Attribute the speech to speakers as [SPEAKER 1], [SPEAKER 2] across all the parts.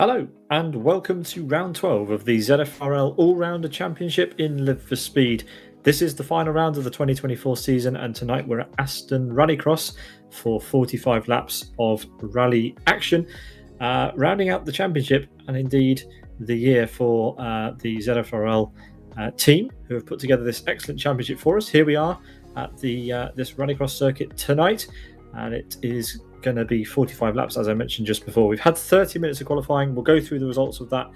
[SPEAKER 1] Hello, and welcome to round 12 of the ZFRL All Rounder Championship in Live for Speed. This is the final round of the 2024 season, and tonight we're at Aston Rallycross for 45 laps of rally action, rounding out the championship and indeed the year for the ZFRL team who have put together this excellent championship for us. Here we are at the this Rallycross circuit tonight, and it is going to be 45 laps, as I mentioned just before. We've had 30 minutes of qualifying. We'll go through the results of that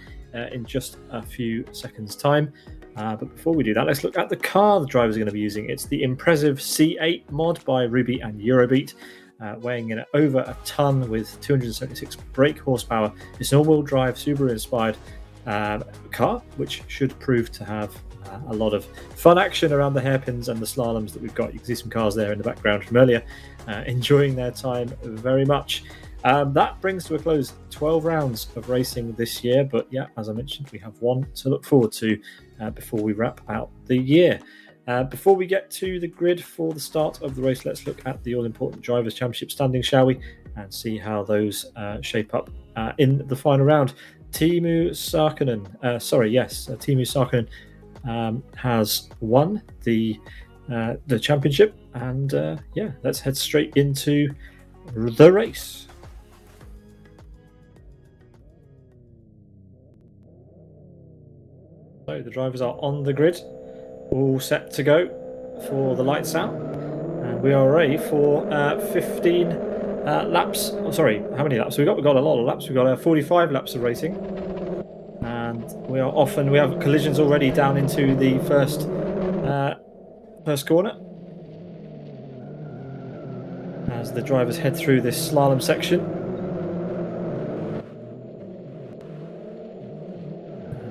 [SPEAKER 1] in just a few seconds time, but before we do that, let's look at the car the drivers are going to be using. It's the impressive C8 mod by Ruby and Eurobeat, weighing in at over a ton with 276 brake horsepower. It's an all-wheel drive Subaru inspired car, which should prove to have a lot of fun action around the hairpins and the slaloms that we've got. You can see some cars there in the background from earlier, enjoying their time very much. That brings to a close 12 rounds of racing this year, but yeah, as I mentioned, we have one to look forward to before we wrap out the year. Before we get to the grid for the start of the race, let's look at the all-important Drivers' Championship standings, shall we, and see how those shape up in the final round. Teemu Sarkkinen has won the championship, and yeah, let's head straight into the race. So the drivers are on the grid, all set to go for the lights out, and we are ready for 15 laps. Oh, sorry, how many laps? We've got a lot of laps. We've got 45 laps of racing, and We are off and we have collisions already down into the first corner. As the drivers head through this slalom section.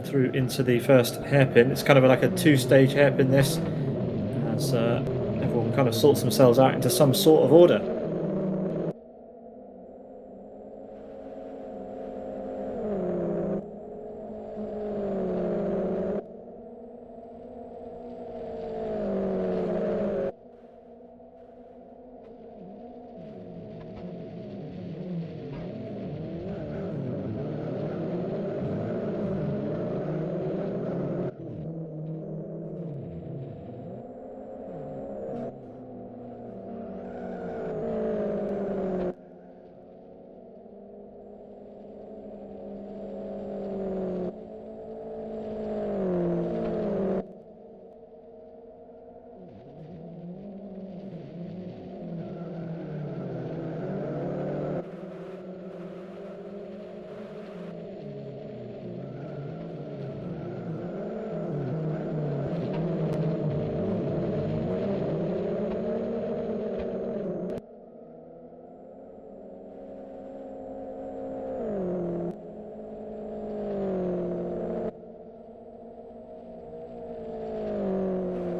[SPEAKER 1] Through into the first hairpin. It's kind of like a two-stage hairpin this, as everyone kind of sorts themselves out into some sort of order.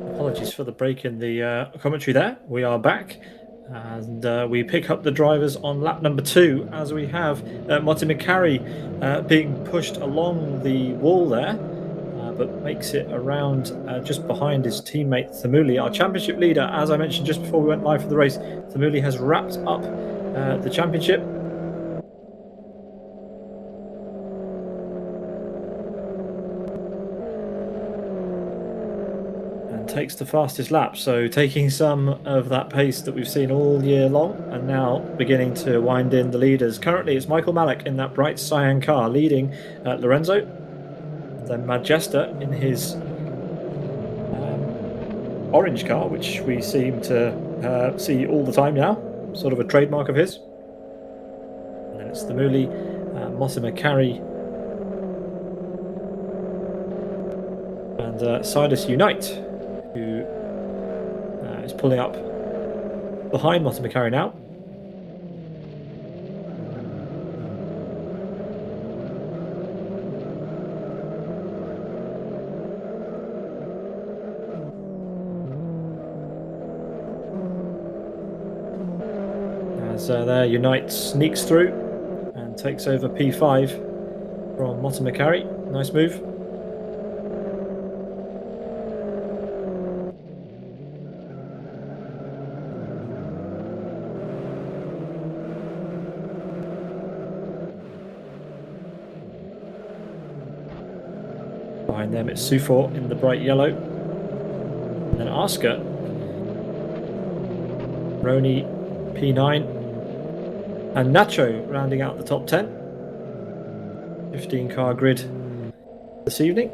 [SPEAKER 1] Apologies for the break in the commentary there. We are back, and we pick up the drivers on lap number 2 as we have Martin McCarry being pushed along the wall there, but makes it around just behind his teammate Thamuli, our championship leader. As I mentioned just before we went live for the race, Thamuli has wrapped up the championship. Takes the fastest lap, so taking some of that pace that we've seen all year long and now beginning to wind in the leaders. Currently it's Michael Malek in that bright cyan car leading Lorenzo, then Majesta in his orange car, which we seem to see all the time now, sort of a trademark of his. And then it's the Muli, Mossa McCarry and Sidus Unite, who is pulling up behind Motta McCarry now. As there Unite sneaks through and takes over P5 from Motta McCarry. Nice move. Behind them it's Sufor in the bright yellow, and then Asker, Roni P9, and Nacho rounding out the top 10. 15 car grid this evening.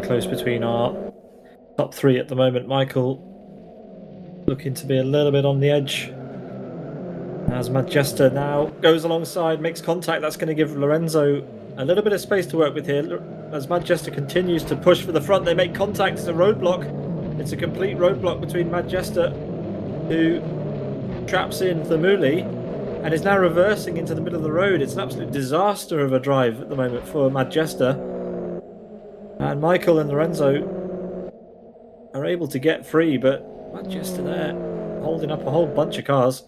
[SPEAKER 1] Close between our top 3 at the moment. Michael looking to be a little bit on the edge as Majesta now goes alongside, makes contact. That's going to give Lorenzo a little bit of space to work with here. As Majesta continues to push for the front, they make contact. It's a roadblock. It's a complete roadblock between Majesta, who traps in Thamuli and is now reversing into the middle of the road. It's an absolute disaster of a drive at the moment for Majesta. And Michael and Lorenzo are able to get free, but Majesta there holding up a whole bunch of cars.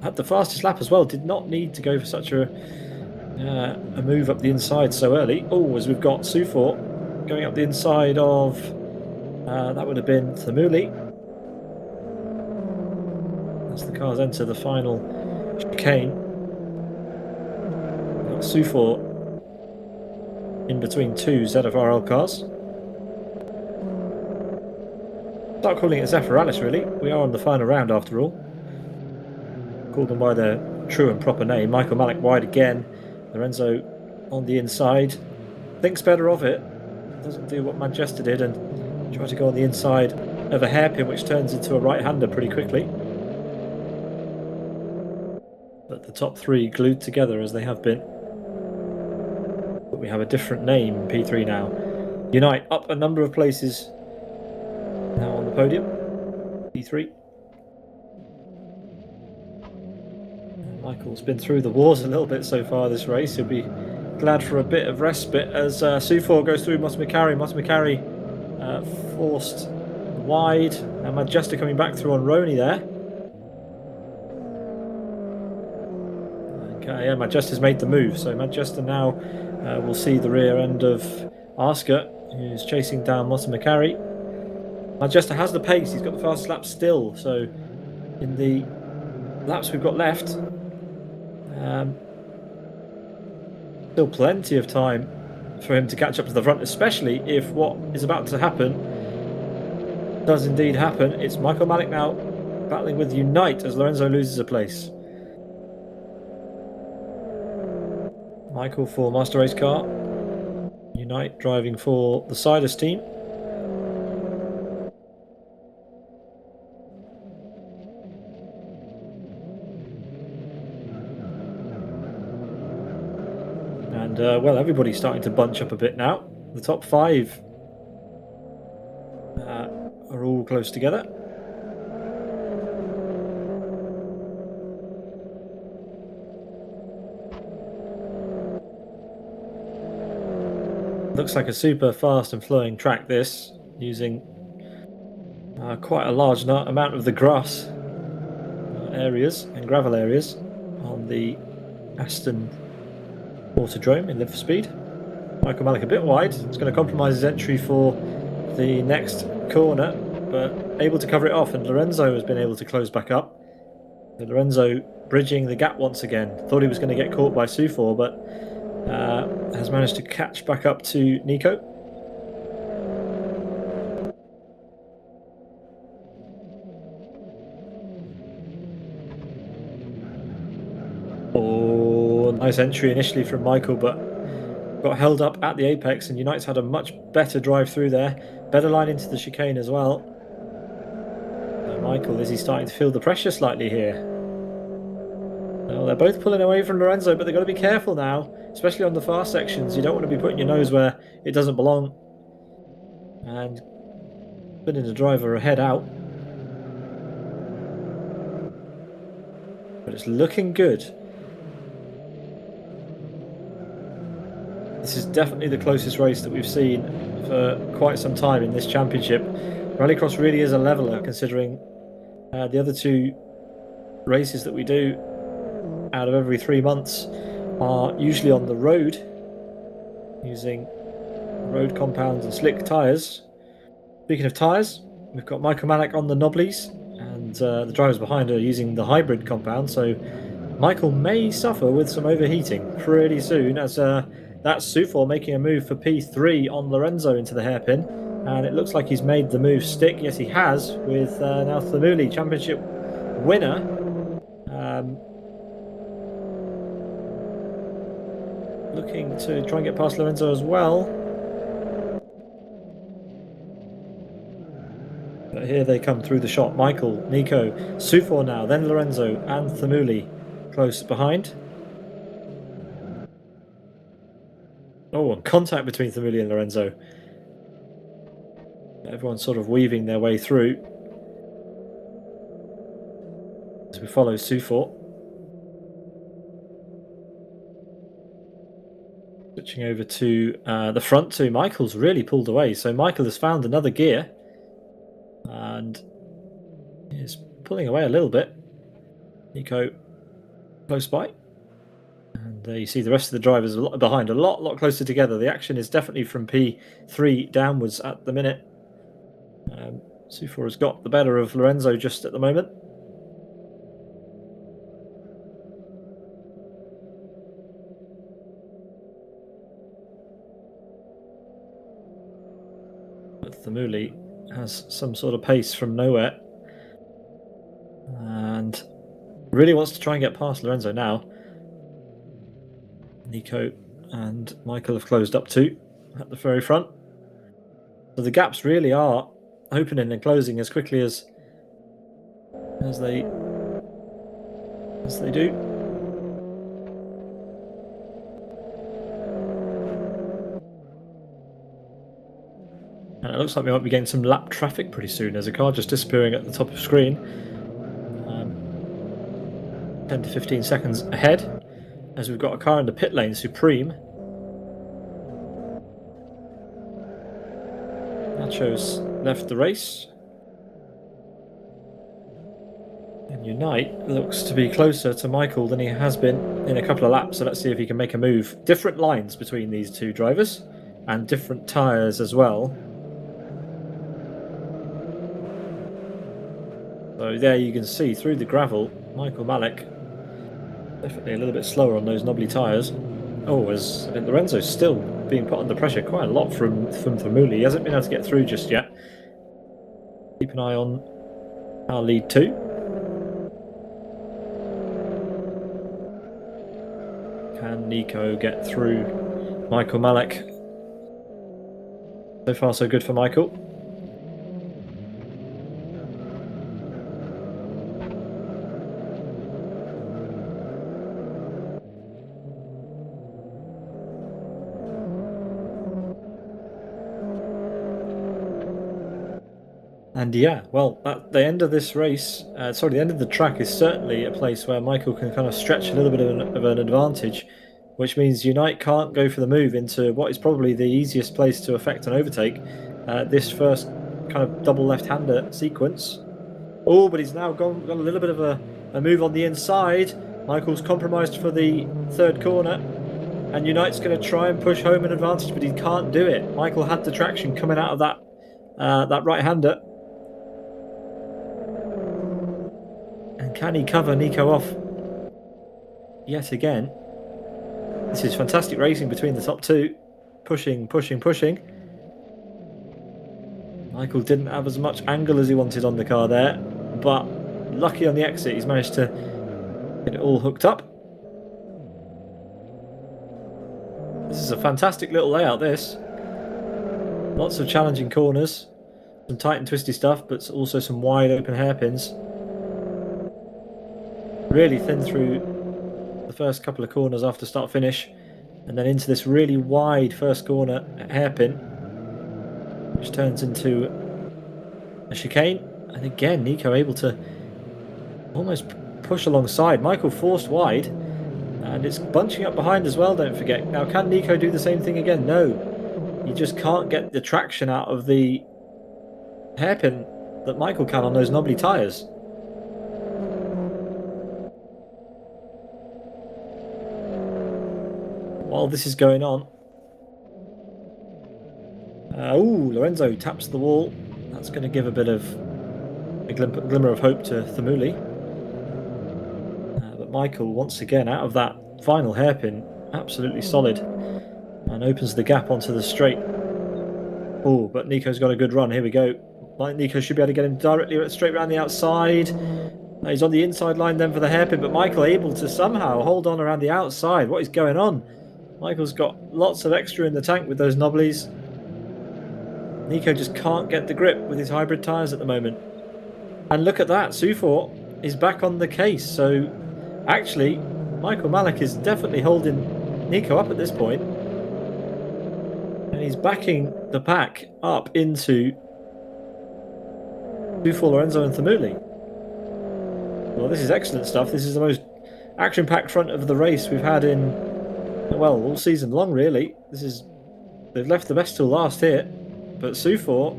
[SPEAKER 1] Had the fastest lap as well. Did not need to go for such a move up the inside so early. Oh, as we've got Sufor going up the inside of that would have been Thamuli. As the cars enter the final chicane. We've got Sufor in between 2 ZFRL cars. Start calling it Zafiralis, really. We are on the final round after all. Call them by their true and proper name. Michael Malik wide again. Lorenzo on the inside. Thinks better of it. Doesn't do what Manchester did and try to go on the inside of a hairpin, which turns into a right-hander pretty quickly. But the top three glued together as they have been. But we have a different name in P3 now. Unite up a number of places now on the podium. P3. Michael's been through the wars a little bit so far this race. He'll be glad for a bit of respite as Sufor goes through Motamikari. Motamikari forced wide, and Manchester coming back through on Roney there. Okay, yeah, Manchester's made the move, so Manchester now will see the rear end of Asker, who's chasing down Motamikari. Manchester has the pace, he's got the fastest lap still, so in the laps we've got left, still plenty of time for him to catch up to the front, especially if what is about to happen does indeed happen. It's Michael Malik now battling with Unite as Lorenzo loses a place. Michael for Master Race Car. Unite driving for the Siders team. And, well, everybody's starting to bunch up a bit now. The top five are all close together. Looks like a super fast and flowing track, this, using quite a large amount of the grass areas and gravel areas on the Aston Autodrome in Live for Speed. Michael Malik a bit wide. It's going to compromise his entry for the next corner, but able to cover it off, and Lorenzo has been able to close back up. Lorenzo bridging the gap once again. Thought he was going to get caught by Sufor, but has managed to catch back up to Nico. Oh, nice entry initially from Michael, but got held up at the apex, and Unite's had a much better drive through there. Better line into the chicane as well. Michael, is he starting to feel the pressure slightly here? Well, they're both pulling away from Lorenzo, but they've got to be careful now, especially on the fast sections. You don't want to be putting your nose where it doesn't belong. And putting the driver ahead out. But it's looking good. This is definitely the closest race that we've seen for quite some time in this championship. Rallycross really is a leveler, considering the other two races that we do out of every 3 months are usually on the road, using road compounds and slick tyres. Speaking of tyres, we've got Michael Malik on the knobblies, and the drivers behind are using the hybrid compound, so Michael may suffer with some overheating pretty soon, as that's Sufor making a move for P3 on Lorenzo into the hairpin, and it looks like he's made the move stick. Yes, he has, with now Thamuli, championship winner. Looking to try and get past Lorenzo as well. But here they come through the shot. Michael, Nico, Sufor now, then Lorenzo and Thamuli close behind. Oh, and contact between Thamuli and Lorenzo. Everyone's sort of weaving their way through as we follow Sufor. Switching over to the front two. Michael's really pulled away, so Michael has found another gear and is pulling away a little bit. Nico close by. And you see the rest of the drivers a lot behind, a lot closer together. The action is definitely from P3 downwards at the minute. Sufor has got the better of Lorenzo just at the moment. But Thamuli has some sort of pace from nowhere. And really wants to try and get past Lorenzo now. Nico and Michael have closed up too at the very front. So the gaps really are opening and closing as quickly as they do. And it looks like we might be getting some lap traffic pretty soon. There's a car just disappearing at the top of screen. 10 to 15 seconds ahead, as we've got a car in the pit lane, Supreme. Nacho's left the race. And Unite looks to be closer to Michael than he has been in a couple of laps, so let's see if he can make a move. Different lines between these two drivers, and different tyres as well. So there you can see through the gravel, Michael Malik definitely a little bit slower on those knobbly tyres. Oh, as Lorenzo's still being put under pressure quite a lot from Thamuli. He hasn't been able to get through just yet. Keep an eye on our lead too. Can Nico get through Michael Malik? So far so good for Michael. And yeah, well, at the end of this race, the end of the track is certainly a place where Michael can kind of stretch a little bit of an advantage, which means Unite can't go for the move into what is probably the easiest place to affect an overtake. This first kind of double left-hander sequence. Oh, but he's now got a little bit of a move on the inside. Michael's compromised for the third corner, and Unite's going to try and push home an advantage, but he can't do it. Michael had the traction coming out of that right-hander. And can he cover Nico off yet again? This is fantastic racing between the top two. Pushing. Michael didn't have as much angle as he wanted on the car there, but lucky on the exit, he's managed to get it all hooked up. This is a fantastic little layout, this. Lots of challenging corners, some tight and twisty stuff, but also some wide open hairpins. Really thin through the first couple of corners after start finish, and then into this really wide first corner hairpin, which turns into a chicane. And again, Nico able to almost push alongside. Michael forced wide, and it's bunching up behind as well, don't forget. Now, can Nico do the same thing again? No. You just can't get the traction out of the hairpin that Michael can on those knobbly tyres. While this is going on, Lorenzo taps the wall. That's going to give a bit of a glimmer of hope to Thamuli. But Michael, once again, out of that final hairpin, absolutely solid, and opens the gap onto the straight. Oh, but Nico's got a good run. Here we go. Nico should be able to get him directly straight around the outside. He's on the inside line then for the hairpin, but Michael able to somehow hold on around the outside. What is going on? Michael's got lots of extra in the tank with those knobblies. Nico just can't get the grip with his hybrid tyres at the moment. And look at that, Sufor is back on the case. So actually, Michael Malik is definitely holding Nico up at this point. And he's backing the pack up into Sufor, Lorenzo and Thamuli. Well, this is excellent stuff. This is the most action-packed front of the race we've had in, well, all season long, really. They've left the best till last here, but Sufor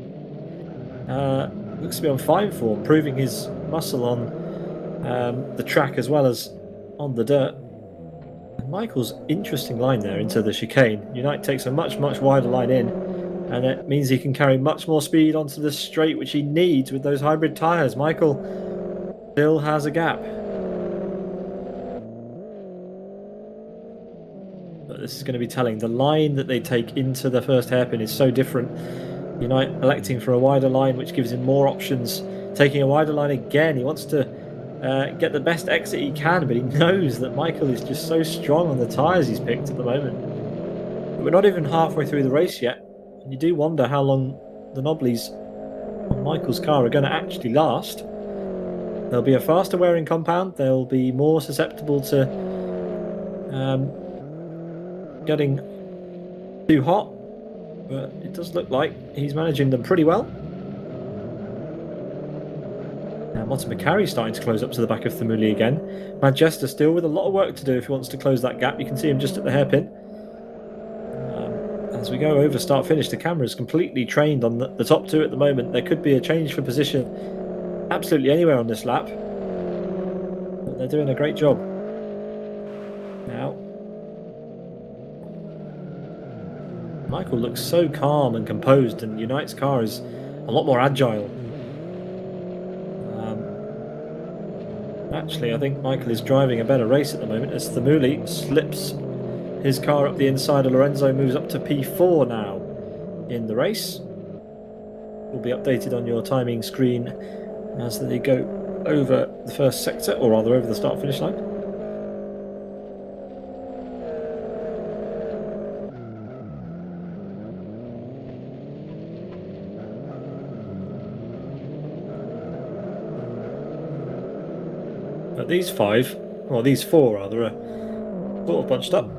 [SPEAKER 1] looks to be on fine form, proving his muscle on the track as well as on the dirt. And Michael's interesting line there into the chicane. Unite takes a much wider line in, and it means he can carry much more speed onto the straight, which he needs with those hybrid tyres. Michael still has a gap. But this is going to be telling. The line that they take into the first hairpin is so different Unite electing for a wider line, which gives him more options. Taking a wider line again. He wants to get the best exit he can, but he knows that Michael is just so strong on the tyres he's picked at the moment. But we're not even halfway through the race yet, and you do wonder how long the knobblies on Michael's car are going to actually last. There'll be a faster wearing compound. They'll be more susceptible to getting too hot, but it does look like he's managing them pretty well. Now Martin McCarry's starting to close up to the back of Thamuli again. Manchester still with a lot of work to do if he wants to close that gap. You can see him just at the hairpin. As we go over start finish, the camera is completely trained on the top two at the moment. There could be a change for position absolutely anywhere on this lap, but they're doing a great job. Now Michael looks so calm and composed, and Unite's car is a lot more agile. Actually, I think Michael is driving a better race at the moment as Thamuli slips his car up the inside of Lorenzo, moves up to P4 now in the race. Will be updated on your timing screen as they go over the first sector, or rather over the start-finish line. But these four rather, are sort of bunched up.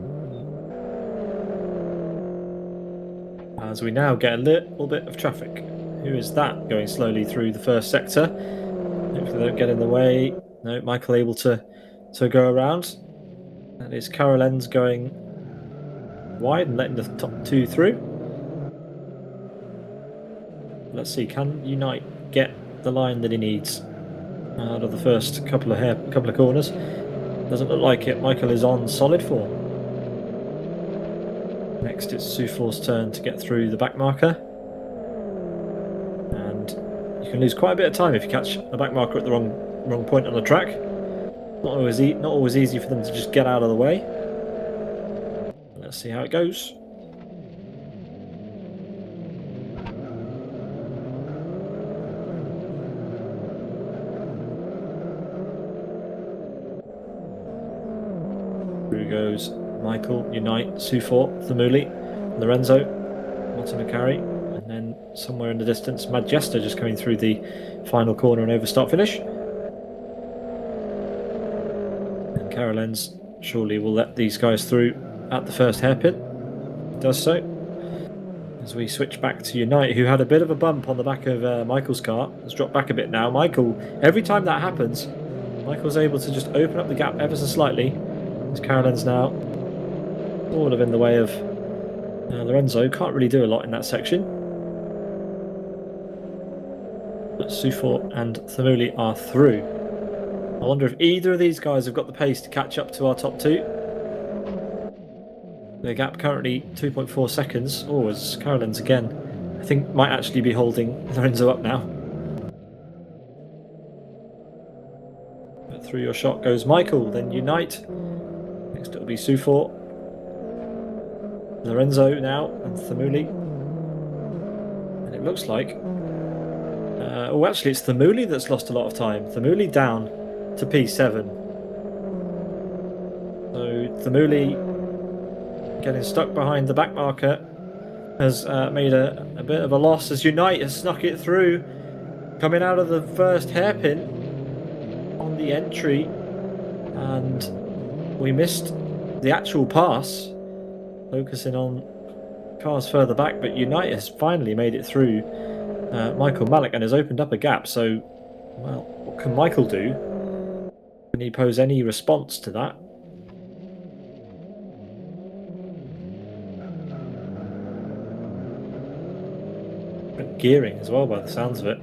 [SPEAKER 1] As we now get a little bit of traffic. Who is that going slowly through the first sector? Hopefully they don't get in the way. No, Michael able to go around. That is Carolen's going wide and letting the top two through. Let's see, can Unite get the line that he needs out of the first couple of corners? Doesn't look like it. Michael is on solid form. Next it's Sufor's turn to get through the back marker. And you can lose quite a bit of time if you catch a back marker at the wrong point on the track. Not always easy for them to just get out of the way. Let's see how it goes. Through goes Michael, Unite, Sufor, Thamuli, Lorenzo, Martin McCarry, and then somewhere in the distance, Majesta just coming through the final corner and over start finish. And Carolen's surely will let these guys through at the first hairpin. It does so. As we switch back to Unite, who had a bit of a bump on the back of Michael's car, has dropped back a bit now. Michael, every time that happens, Michael's able to just open up the gap ever so slightly. As Carolen's now sort of in the way of Lorenzo. Can't really do a lot in that section. But Sufor and Thamuli are through. I wonder if either of these guys have got the pace to catch up to our top two. The gap currently 2.4 seconds. Oh, it's Carolen's again. I think might actually be holding Lorenzo up now. But through your shot goes Michael, then Unite. Next it'll be Sufor. Lorenzo now and Thamuli. And it looks like oh, actually it's Thamuli that's lost a lot of time. Thamuli down to P7. So Thamuli getting stuck behind the back marker has made a bit of a loss as Unite has snuck it through, coming out of the first hairpin on the entry, and we missed the actual pass, focusing on cars further back, but Unite has finally made it through Michael Malik and has opened up a gap. So, well, what can Michael do? Can he pose any response to that? Gearing as well by the sounds of it.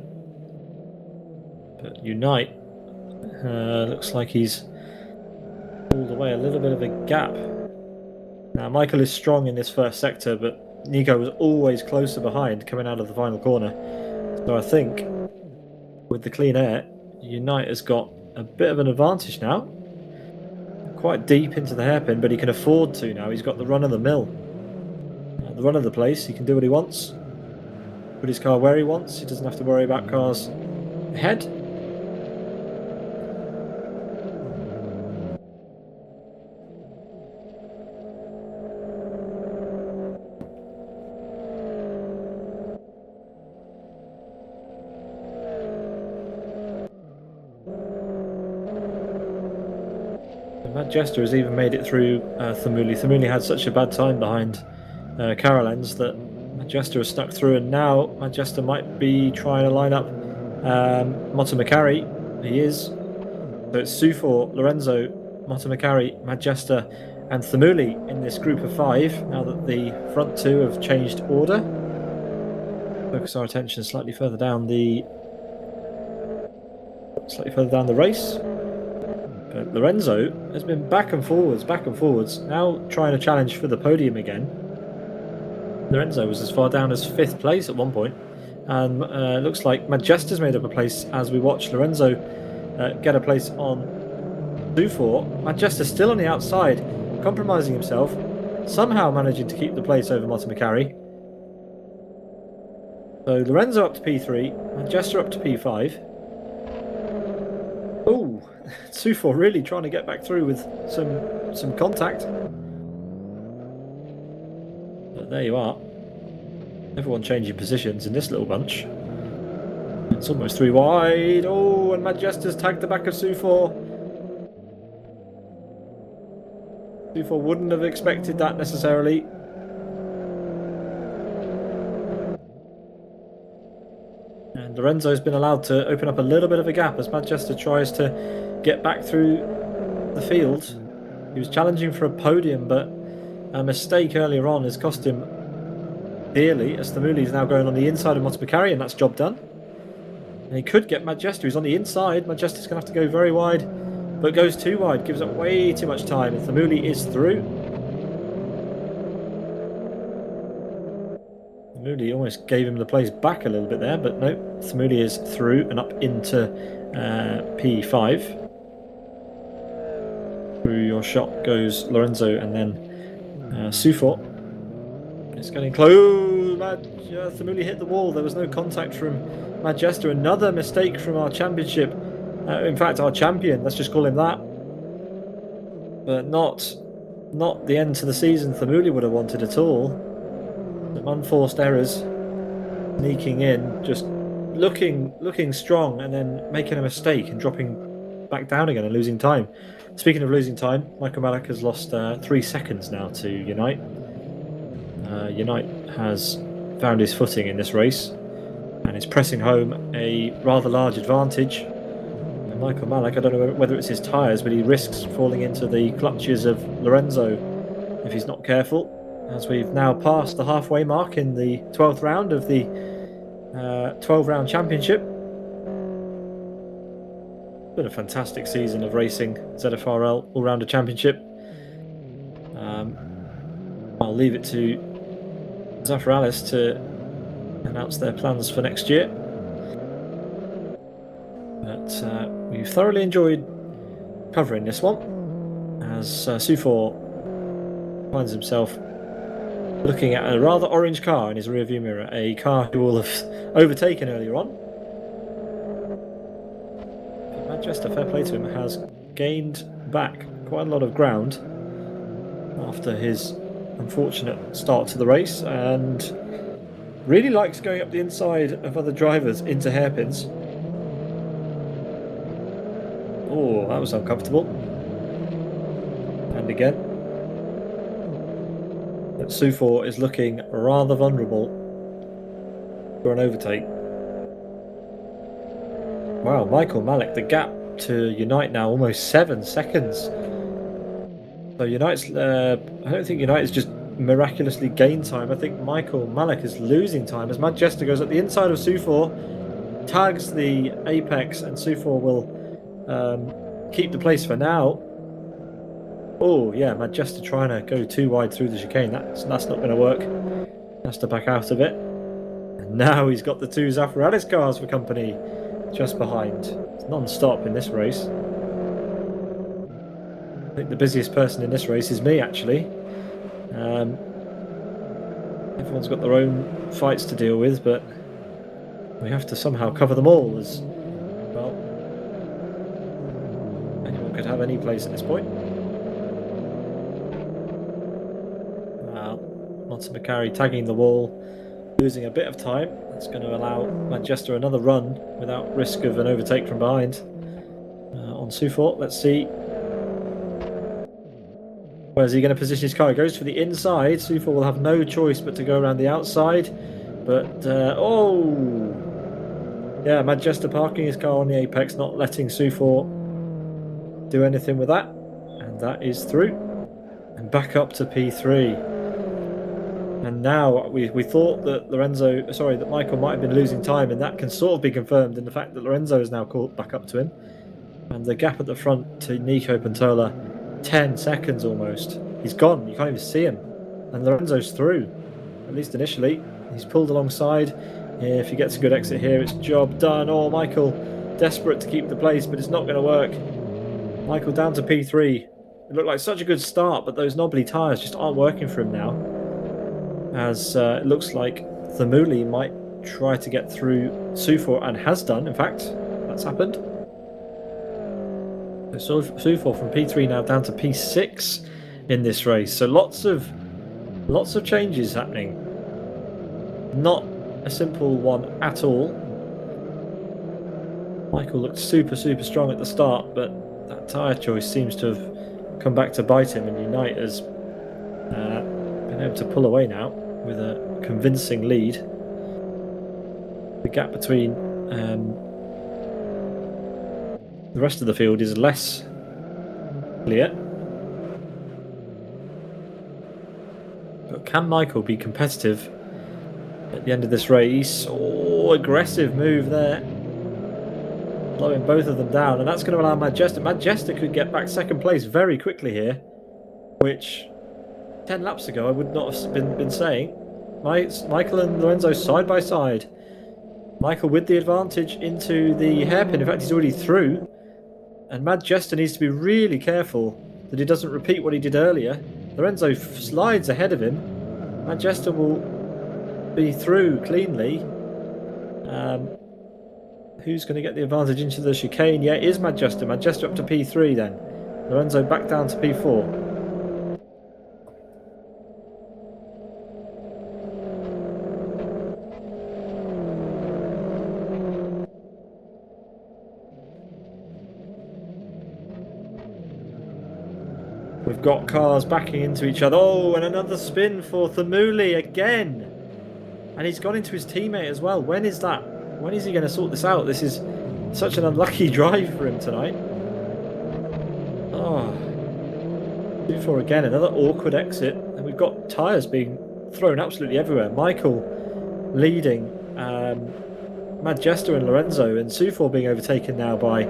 [SPEAKER 1] But Unite looks like he's pulled away a little bit of a gap. Now Michael is strong in this first sector, but Nico was always closer behind coming out of the final corner. So I think with the clean air, Unite has got a bit of an advantage now. Quite deep into the hairpin, but he can afford to now. He's got the run of the mill. The run of the place, he can do what he wants. put his car where he wants. He doesn't have to worry about cars ahead. Jester has even made it through Thamuli. Thamuli had such a bad time behind Carolen's that Jester has snuck through, and now Jester might be trying to line up Motomacari. He is. So it's Sufor, Lorenzo, Motomacari, Jester, and Thamuli in this group of 5. Now that the front 2 have changed order, focus our attention slightly further down the race. But Lorenzo has been back and forwards, now trying to challenge for the podium again. Lorenzo was as far down as 5th place at one point, and looks like Majester's made up a place as we watch Lorenzo get a place on Sufor. Majester's still on the outside, compromising himself, somehow managing to keep the place over Motomacari. So Lorenzo up to P3, Majester up to P5. Oh, Sufor really trying to get back through with some contact. But there you are. Everyone changing positions in this little bunch. It's almost 3 wide. Oh, and Majester's tagged the back of Sufor. Sufor wouldn't have expected that necessarily. And Lorenzo's been allowed to open up a little bit of a gap as Majester tries to get back through the field. He was challenging for a podium, but a mistake earlier on has cost him dearly, as Thamuli is now going on the inside of Motomacari, and that's job done. And he could get Majester. He's on the inside. Majester's going to have to go very wide, but goes too wide, gives up way too much time, and Thamuli is through. Thamuli almost gave him the place back a little bit there, but no, Thamuli is through and up into P5. Through your shot goes Lorenzo, and then Sufor. It's getting close. Thamuli hit the wall. There was no contact from Majester. Another mistake from our championship. In fact, our champion. Let's just call him that. But not the end to the season Thamuli would have wanted at all. Some unforced errors, sneaking in, just looking strong, and then making a mistake and dropping back down again and losing time. Speaking of losing time, Michael Malak has lost 3 seconds now to Unite. Unite has found his footing in this race and is pressing home a rather large advantage. And Michael Malak, I don't know whether it's his tyres, but he risks falling into the clutches of Lorenzo if he's not careful, as we've now passed the halfway mark in the 12th round of the 12-round championship. Been a fantastic season of racing, ZFRL All Rounder Championship. I'll leave it to Zafiralis to announce their plans for next year. But we've thoroughly enjoyed covering this one, as Sufor finds himself looking at a rather orange car in his rearview mirror, a car he will have overtaken earlier on. But Manchester, fair play to him, has gained back quite a lot of ground after his unfortunate start to the race, and really likes going up the inside of other drivers into hairpins. Oh, that was uncomfortable. And again. But Sufor is looking rather vulnerable for an overtake. Wow, Michael Malak, the gap to Unite now almost 7 seconds. So Unite's, I don't think Unite's just miraculously gained time. I think Michael Malak is losing time as Majester goes at the inside of Sufor, tags the apex, and Sufor will keep the place for now. Oh yeah, Majester trying to go too wide through the chicane. That's not going to work. Has to back out of it. And now he's got the 2 Zafiralis cars for company just behind. It's non-stop in this race. I think the busiest person in this race is me, actually. Everyone's got their own fights to deal with, but We have to somehow cover them all as well. Anyone could have any place at this point. Montemacari tagging the wall, losing a bit of time. That's going to allow Manchester another run without risk of an overtake from behind. On Sufort, let's see. Where's he going to position his car? He goes for the inside. Sufort will have no choice but to go around the outside. But, oh! Yeah, Manchester parking his car on the apex, not letting Sufort do anything with that. And that is through. And back up to P3. And now we thought that that Michael might have been losing time, and that can sort of be confirmed in the fact that Lorenzo is now caught back up to him. And the gap at the front to Nico Pantola, 10 seconds almost. He's gone, you can't even see him. And Lorenzo's through, at least initially. He's pulled alongside. If he gets a good exit here, it's job done. Oh, Michael, desperate to keep the place, but it's not going to work. Michael down to P3. It looked like such a good start, but those knobbly tyres just aren't working for him now. As it looks like Thamuli might try to get through Sufort, and has done, in fact. That's happened. So Sufort from P3 now down to P6 in this race. So lots of changes happening. Not a simple one at all. Michael looked super strong at the start, but that tyre choice seems to have come back to bite him, and Unite has been able to pull away now with a convincing lead. The gap between the rest of the field is less clear. But can Michael be competitive at the end of this race? Oh, aggressive move there. Blowing both of them down, and that's going to allow Manchester could get back second place very quickly here, which 10 laps ago I would not have been saying. Michael and Lorenzo side by side. Michael with the advantage into the hairpin. In fact, he's already through, and Manchester needs to be really careful that he doesn't repeat what he did earlier. Lorenzo slides ahead of him. Manchester will be through cleanly. Who's going to get the advantage into the chicane? Yeah, it is Manchester. Manchester up to P3 then. Lorenzo back down to P4. We've got cars backing into each other. Oh, and another spin for Thamuli again. And he's gone into his teammate as well. When is that? When is he going to sort this out? This is such an unlucky drive for him tonight. Oh. 2-4 again. Another awkward exit. And we've got tyres being thrown absolutely everywhere. Michael leading. Manchester and Lorenzo. And Sufort being overtaken now by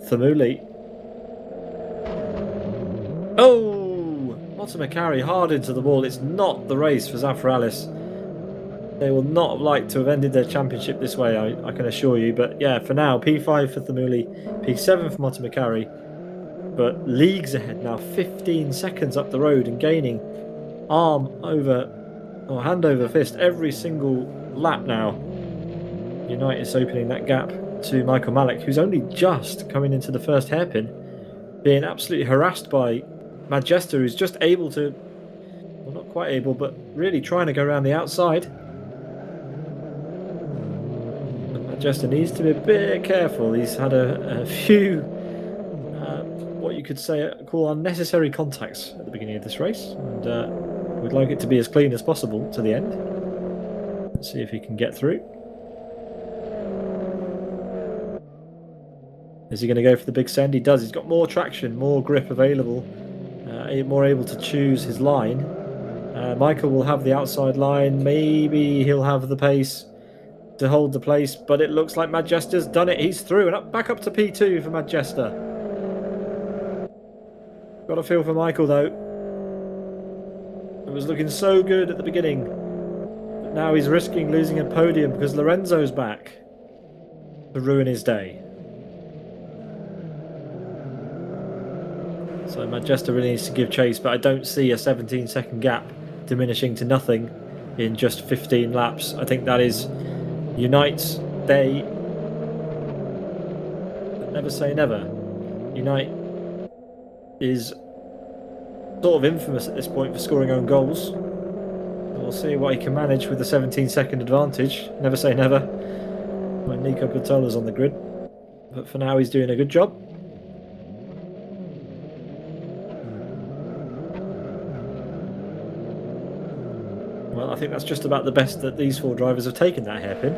[SPEAKER 1] Thamuli. Oh! Montemacari hard into the wall. It's not the race for Zafiralis. They will not have liked to have ended their championship this way, I can assure you. But yeah, for now, P5 for Thamuli, P7 for Montemacari. But leagues ahead now, 15 seconds up the road and gaining arm over, or hand over fist every single lap now. Unite is opening that gap to Michael Malik, who's only just coming into the first hairpin, being absolutely harassed by Manchester, who's just able to, well, not quite able, but really trying to go around the outside. Manchester needs to be a bit careful. He's had a few, what you could say, call unnecessary contacts at the beginning of this race, and we'd like it to be as clean as possible to the end. Let's see if he can get through. Is he going to go for the big send? He does. He's got more traction, more grip available, more able to choose his line. Michael will have the outside line. Maybe he'll have the pace to hold the place, but it looks like Manchester's done it. He's through and back up to P2 for Manchester. Got a feel for Michael though. It was looking so good at the beginning, but now he's risking losing a podium because Lorenzo's back to ruin his day. So Manchester really needs to give chase, but I don't see a 17-second gap diminishing to nothing in just 15 laps. I think that is Unite they, but never say never. Unite is sort of infamous at this point for scoring own goals. We'll see what he can manage with the 17-second advantage. Never say never when Nico Bertola's on the grid. But for now, he's doing a good job. Well, I think that's just about the best that these four drivers have taken that hairpin.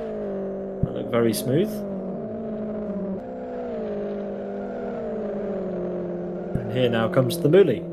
[SPEAKER 1] They look very smooth. And here now comes the Muli.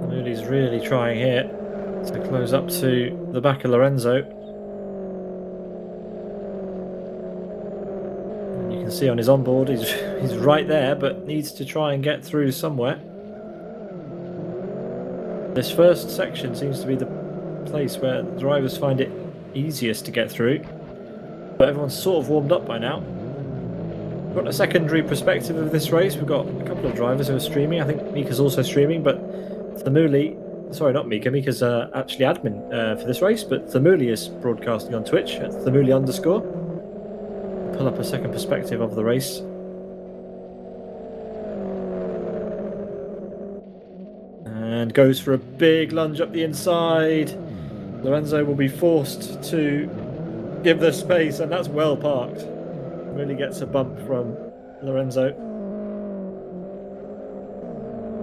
[SPEAKER 1] Muli's really trying here to close up to the back of Lorenzo. And you can see on his onboard he's right there, but needs to try and get through somewhere. This first section seems to be the place where the drivers find it easiest to get through, but everyone's sort of warmed up by now. We've got a secondary perspective of this race. We've got a couple of drivers who are streaming. I think Mika's also streaming, but Thamuli, sorry, not Mika. Mika's actually admin for this race, but Thamuli is broadcasting on Twitch at Thamuli_. Pull up a second perspective of the race. And goes for a big lunge up the inside. Lorenzo will be forced to give the space, and that's well parked. Really gets a bump from Lorenzo.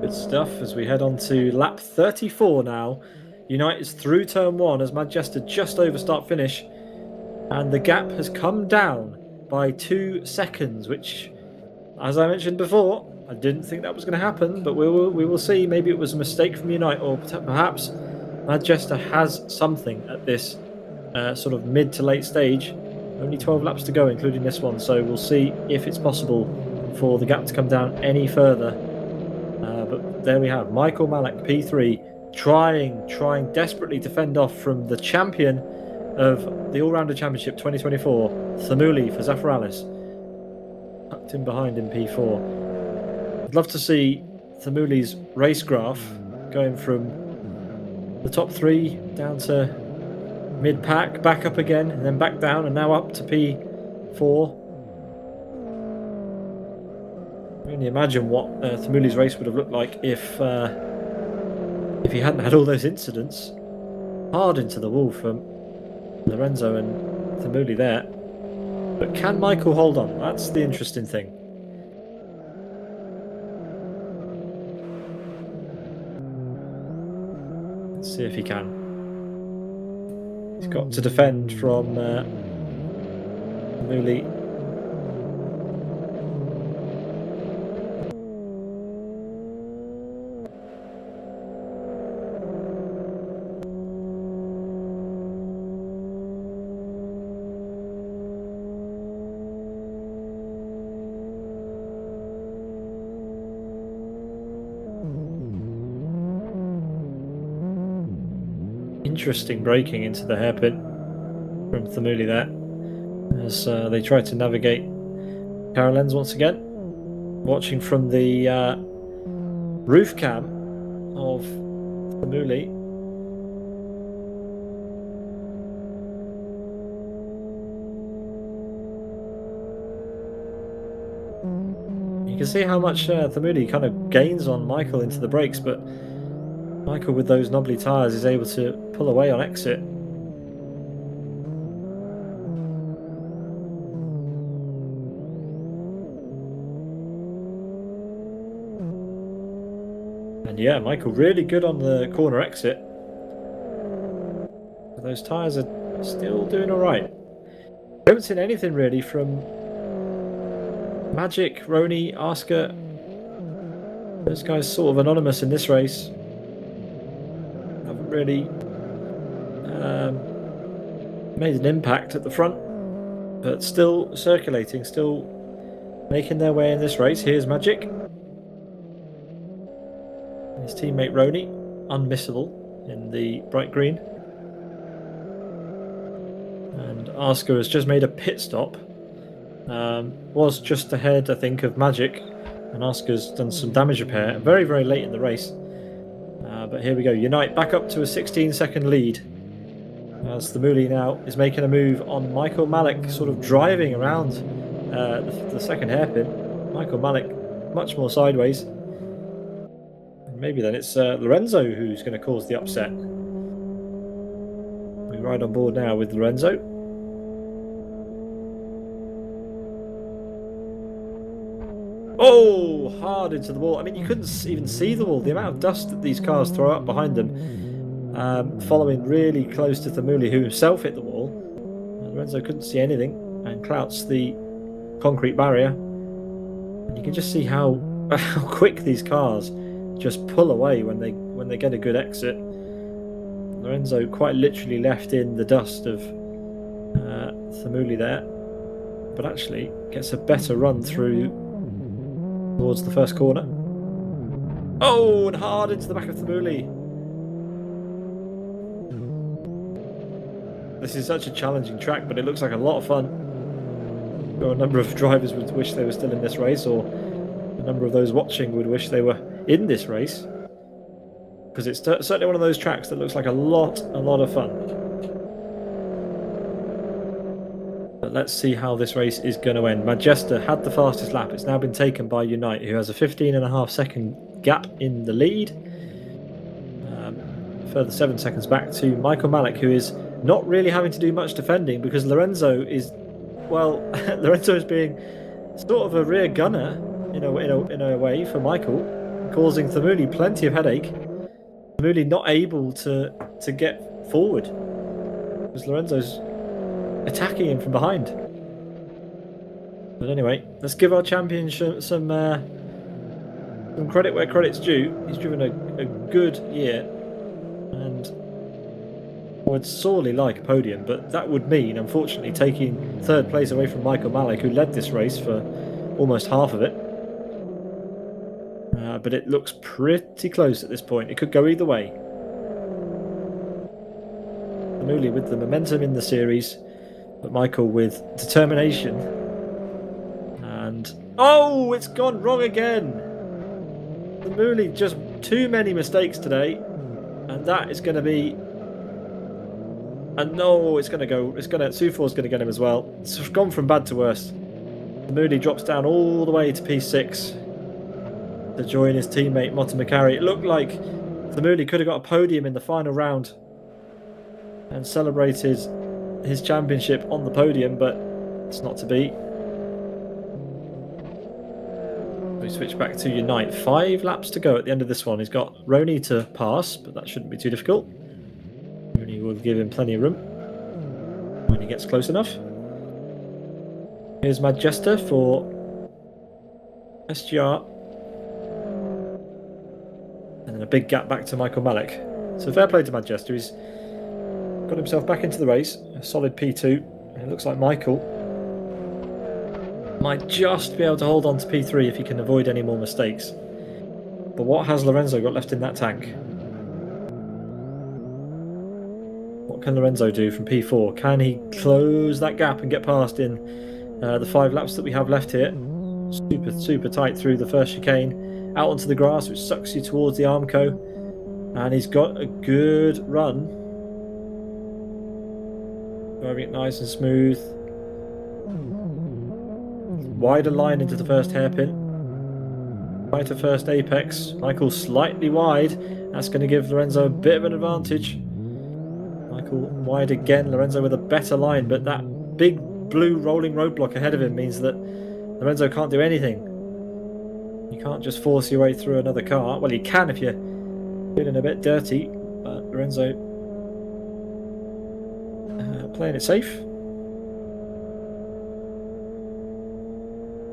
[SPEAKER 1] Good stuff as we head on to lap 34 now. Unite is through turn 1 as Manchester just over start finish, and the gap has come down by 2 seconds, which, as I mentioned before, I didn't think that was going to happen, but we will see. Maybe it was a mistake from Unite, or perhaps Manchester has something at this sort of mid to late stage. Only 12 laps to go, including this one, so we'll see if it's possible for the gap to come down any further. But there we have Michael Malek, P3, trying desperately to fend off from the champion of the All Rounder Championship 2024, Thamuli for Zafiralis. Tucked in behind in P4. I'd love to see Thamuli's race graph going from the top 3 down to mid-pack, back up again, and then back down, and now up to P4. I can only imagine what Thamuli's race would have looked like if he hadn't had all those incidents. Hard into the wall from Lorenzo and Thamuli there. But can Michael hold on? That's the interesting thing. Let's see if he can. He's got to defend from Thamuli. Interesting braking into the hairpin from Thamuli there as they try to navigate Carolens once again. Watching from the roof cam of Thamuli. You can see how much Thamuli kind of gains on Michael into the brakes, but Michael, with those knobbly tyres, is able to pull away on exit. And yeah, Michael really good on the corner exit. But those tyres are still doing all right. I haven't seen anything really from Magic, Roni, Oscar. Those guys sort of anonymous in this race. Haven't really made an impact at the front, but still circulating, still making their way in this race. Here's Magic. His teammate Roni, unmissable in the bright green. And Oscar has just made a pit stop. Was just ahead, I think, of Magic. And Oscar's done some damage repair very, very late in the race. But here we go. Unite back up to a 16-second lead. As the Muli now is making a move on Michael Malik, sort of driving around the second hairpin. Michael Malik much more sideways. And maybe then it's Lorenzo who's going to cause the upset. We ride on board now with Lorenzo. Oh, hard into the wall. I mean, you couldn't even see the wall. The amount of dust that these cars throw up behind them, following really close to Thamuli, who himself hit the wall. Lorenzo couldn't see anything and clouts the concrete barrier. And you can just see how quick these cars just pull away when they get a good exit. Lorenzo quite literally left in the dust of Thamuli there, but actually gets a better run through towards the first corner. Oh, and hard into the back of Thamuli. This is such a challenging track, but it looks like a lot of fun. A number of drivers would wish they were still in this race, or a number of those watching would wish they were in this race, because it's certainly one of those tracks that looks like a lot of fun. But let's see how this race is going to end. Majesta had the fastest lap. It's now been taken by Unite, who has a 15.5-second gap in the lead. Further 7 seconds back to Michael Malik, who is not really having to do much defending, because Lorenzo is, well, Lorenzo is being sort of a rear gunner in a way for Michael, causing Thamuli plenty of headache. Thamuli not able to get forward because Lorenzo's attacking him from behind. But anyway, let's give our champion some credit where credit's due. He's driven a good year, and I would sorely like a podium, but that would mean, unfortunately, taking third place away from Michael Malik, who led this race for almost half of it. But it looks pretty close at this point. It could go either way. Thamuli with the momentum in the series, but Michael with determination. And oh, it's gone wrong again. Thamuli, just too many mistakes today, and that is going to be. And no, it's going to go. Sufor's going to get him as well. It's gone from bad to worse. Thamuli drops down all the way to P6 to join his teammate Motta Makari. It looked like Thamuli could have got a podium in the final round and celebrated his championship on the podium, but it's not to be. We switch back to Unite. 5 laps to go at the end of this one. He's got Roni to pass, but that shouldn't be too difficult. Roni will give him plenty of room when he gets close enough. Here's Majesta for SGR. And then a big gap back to Michael Malik. So fair play to Majesta. He's got himself back into the race. A solid P2. And it looks like Michael might just be able to hold on to P3 if he can avoid any more mistakes. But what has Lorenzo got left in that tank? What can Lorenzo do from P4? Can he close that gap and get past in the 5 laps that we have left here? Super tight through the first chicane. Out onto the grass, which sucks you towards the Armco. And he's got a good run. Driving it nice and smooth. Wider line into the first hairpin. Right to first apex. Michael slightly wide. That's going to give Lorenzo a bit of an advantage. Michael wide again. Lorenzo with a better line, but that big blue rolling roadblock ahead of him means that Lorenzo can't do anything. You can't just force your way through another car. Well, you can if you're feeling a bit dirty, but Lorenzo playing it safe.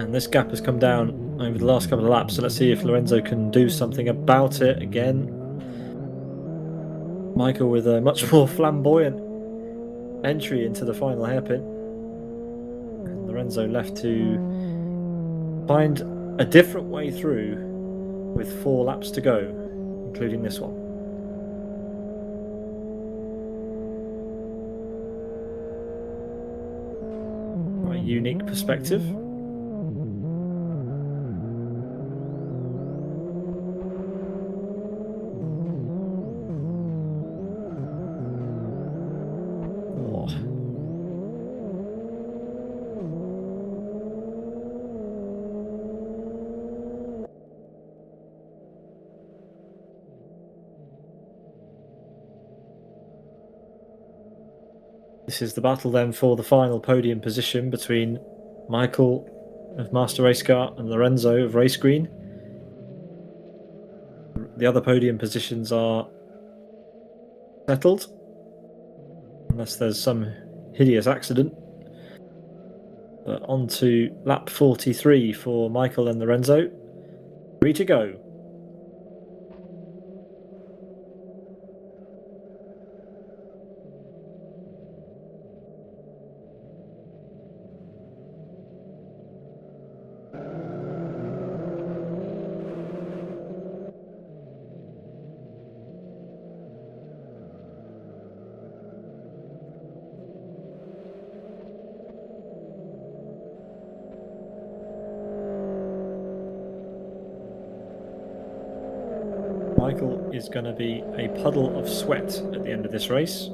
[SPEAKER 1] And this gap has come down over the last couple of laps, so let's see if Lorenzo can do something about it again. Michael with a much more flamboyant entry into the final hairpin. And Lorenzo left to find a different way through with 4 laps to go, including this one. Quite a unique perspective. This is the battle then for the final podium position between Michael of Master Race Car and Lorenzo of Race Green. The other podium positions are settled, unless there's some hideous accident. But on to lap 43 for Michael and Lorenzo. 3 to go. Michael is going to be a puddle of sweat at the end of this race.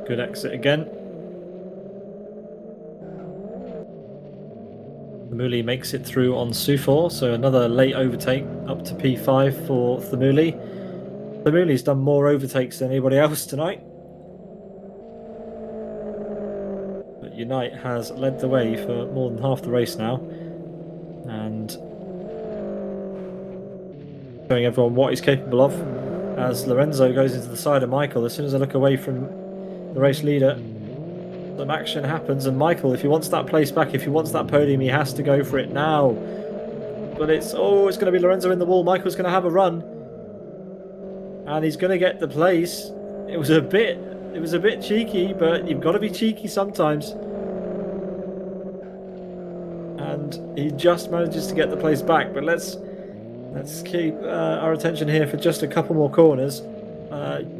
[SPEAKER 1] Good exit again. Thumuli makes it through on Sufor, so another late overtake up to P5 for Thumuli. Thamuli's done more overtakes than anybody else tonight. But Unite has led the way for more than half the race now. And showing everyone what he's capable of. As Lorenzo goes into the side of Michael, as soon as I look away from the race leader, some action happens, and Michael, if he wants that place back, if he wants that podium, he has to go for it now. But it's going to be Lorenzo in the wall. Michael's going to have a run, and he's going to get the place. It was a bit cheeky, but you've got to be cheeky sometimes. And he just manages to get the place back. But let's keep our attention here for just a couple more corners.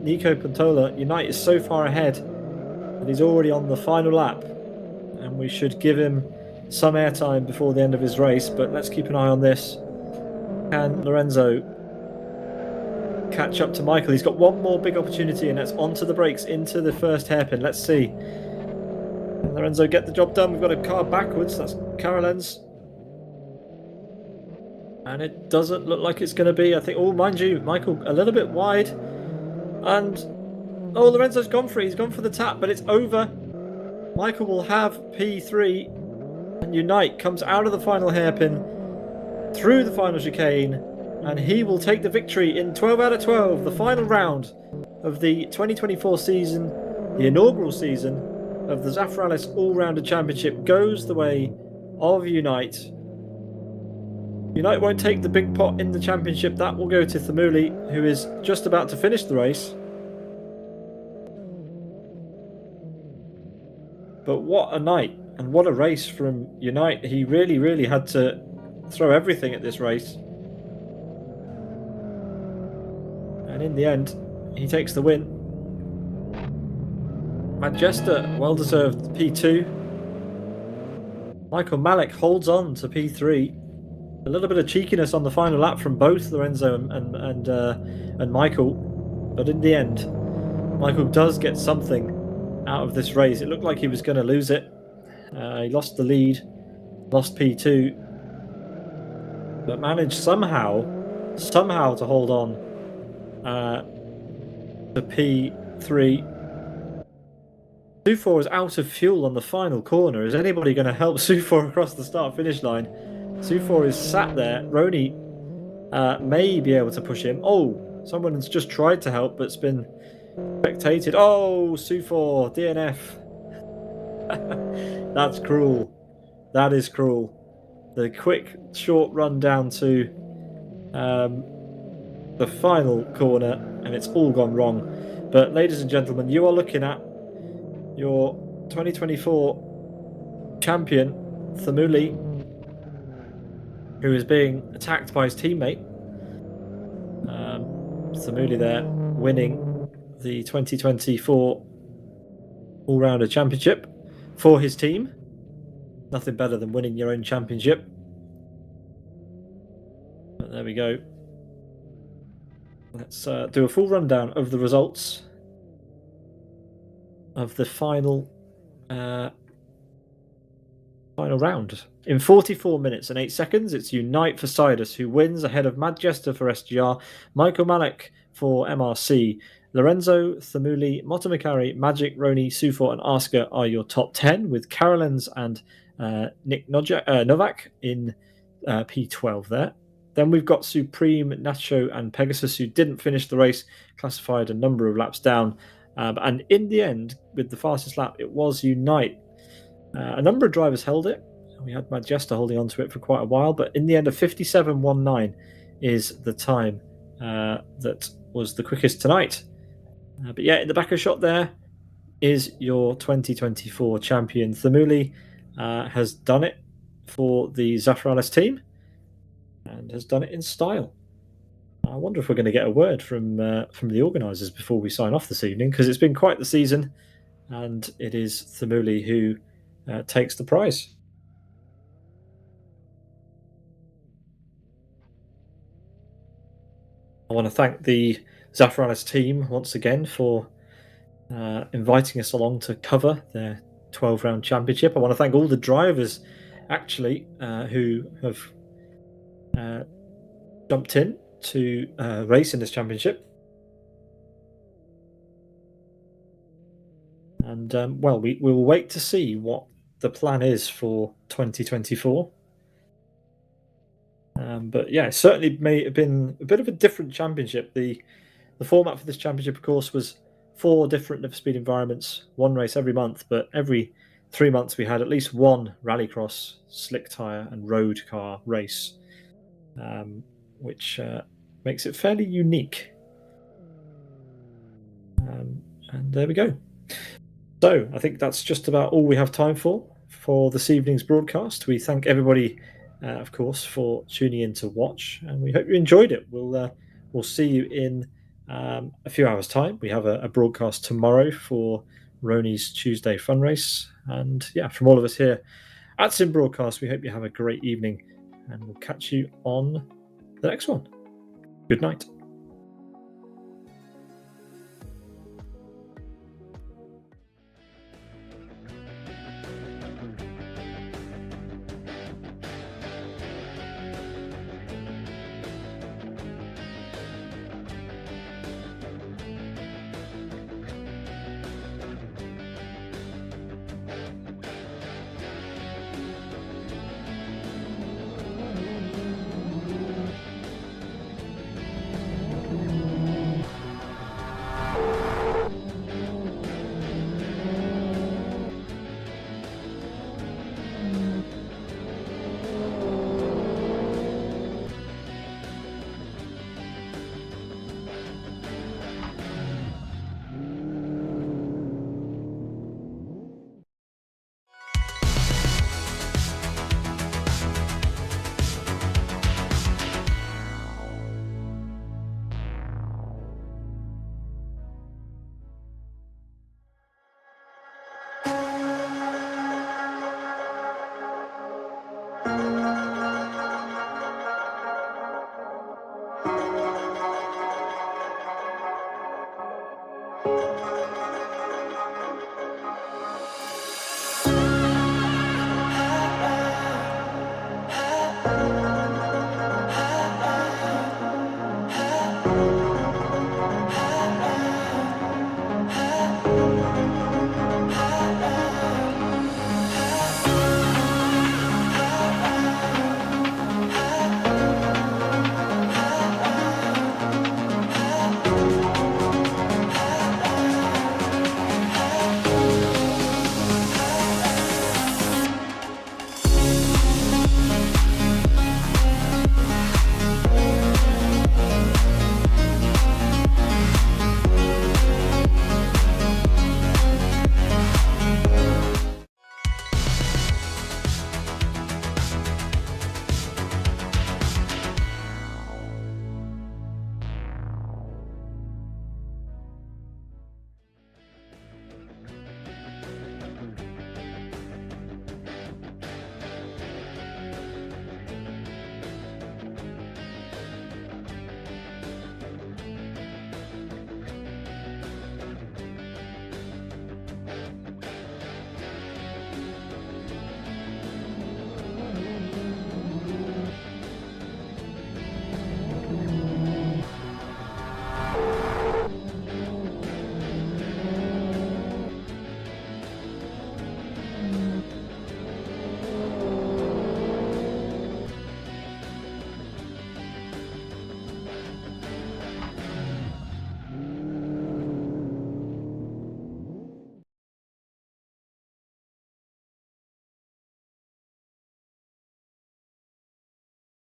[SPEAKER 1] Nico Pantola, Unite is so far ahead that he's already on the final lap, and we should give him some airtime before the end of his race. But let's keep an eye on this. Can Lorenzo catch up to Michael? He's got one more big opportunity, and that's onto the brakes into the first hairpin. Let's see. Can Lorenzo get the job done? We've got a car backwards. That's Carolen's. And it doesn't look like it's going to be. I think, mind you, Michael a little bit wide. And, Lorenzo's gone for it. He's gone for the tap, but it's over. Michael will have P3. And Unite comes out of the final hairpin, through the final chicane, and he will take the victory in 12 out of 12. The final round of the 2024 season, the inaugural season of the Zafiralis All Rounder Championship, goes the way of Unite. Unite won't take the big pot in the championship. That will go to Thumuli, who is just about to finish the race. But what a night and what a race from Unite. He really, really had to throw everything at this race. And in the end, he takes the win. Manchester, well-deserved P2. Michael Malek holds on to P3. A little bit of cheekiness on the final lap from both Lorenzo and Michael, but in the end, Michael does get something out of this race. It looked like he was going to lose it. He lost the lead, lost P2, but managed somehow to hold on to P3. Sufor is out of fuel on the final corner. Is anybody going to help Sufor across the start-finish line? Sufor is sat there. Roni may be able to push him. Oh, someone's just tried to help, but's been spectated. Oh, Sufor, DNF. That's cruel. That is cruel. The quick, short run down to the final corner, and it's all gone wrong. But ladies and gentlemen, you are looking at your 2024 champion, Thamuli, who is being attacked by his teammate. Thamuli there winning the 2024 All Rounder Championship for his team. Nothing better than winning your own championship. But there we go. Let's do a full rundown of the results of the final round. In 44 minutes and 8 seconds, it's Unite for Sidus, who wins ahead of Mad Jester for SGR, Michael Malik for MRC, Lorenzo, Thamuli, Motomikari, Magic, Roni, Sufor, and Asker are your top 10, with Carolens and Nick Novak in P12 there. Then we've got Supreme, Nacho, and Pegasus, who didn't finish the race, classified a number of laps down. And in the end, with the fastest lap, it was Unite. A number of drivers held it. We had Mad Jester holding on to it for quite a while, but in the end, a 57.19 is the time that was the quickest tonight. But yeah, in the back of shot there is your 2024 champion. Thamuli has done it for the Zafiralis team and has done it in style. I wonder if we're going to get a word from the organisers before we sign off this evening, because it's been quite the season, and it is Thamuli who takes the prize. I want to thank the Zafiralis team once again for inviting us along to cover their 12-round championship. I want to thank all the drivers, actually, who have jumped in to race in this championship. And, well, we will wait to see what the plan is for 2024. But yeah, it certainly may have been a bit of a different championship. The format for this championship, of course, was 4 different Live for Speed environments, 1 race every month, but every 3 months we had at least 1 rallycross, slick tyre and road car race, which makes it fairly unique. And there we go. So I think that's just about all we have time for this evening's broadcast. We thank everybody, of course, for tuning in to watch, and we hope you enjoyed it. We'll see you in a few hours' time. We have a broadcast tomorrow for Roni's Tuesday fun race, and yeah, from all of us here at Sim Broadcast, we hope you have a great evening, and we'll catch you on the next one. Good night.